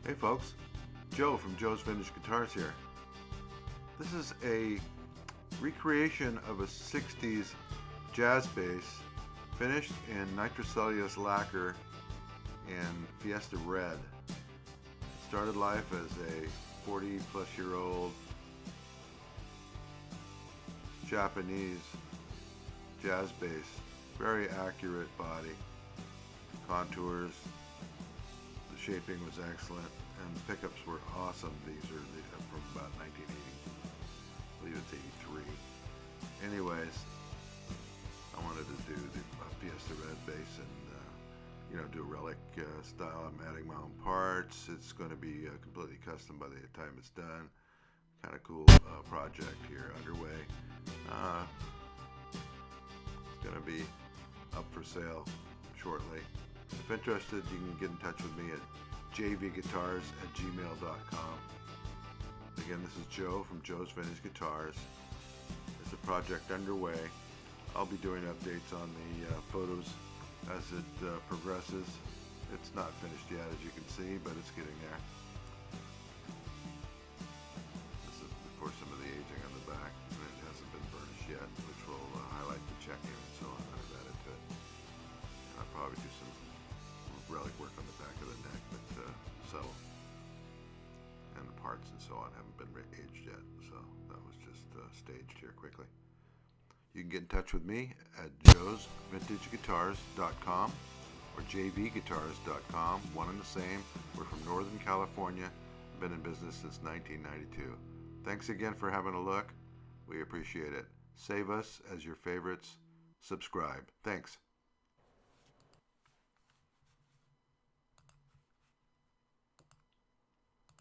Hey folks, Joe from Joe's Vintage Guitars here. This is a recreation of a 60s jazz bass finished in nitrocellulose lacquer in Fiesta Red. Started life as a 40 plus year old Japanese jazz bass. Very accurate body, contours, the shaping was excellent, and the pickups were awesome. These are from about 1980, I believe it's 83. Anyways, I wanted to do the Fiesta Red bass and do a Relic style. I'm adding my own parts. It's going to be completely custom by the time it's done. Kind of cool project here underway. It's going to be up for sale shortly. If interested, you can get in touch with me at JVGuitars@gmail.com. Again, this is Joe from Joe's Vintage Guitars. There's a project underway. I'll be doing updates on the photos as it progresses. It's not finished yet, as you can see, but it's getting there. This is before some of the aging on the back, and it hasn't been burnished yet, which will highlight the checking and so on. I've added to it. I'll probably do some relic work on the back of the neck, but subtle. And the parts and so on haven't been aged yet, so that was just staged here quickly. You can get in touch with me at joesvintageguitars.com or jvguitars.com, one and the same. We're from Northern California, been in business since 1992. Thanks again for having a look. We appreciate it. Save us as your favorites. Subscribe. Thanks.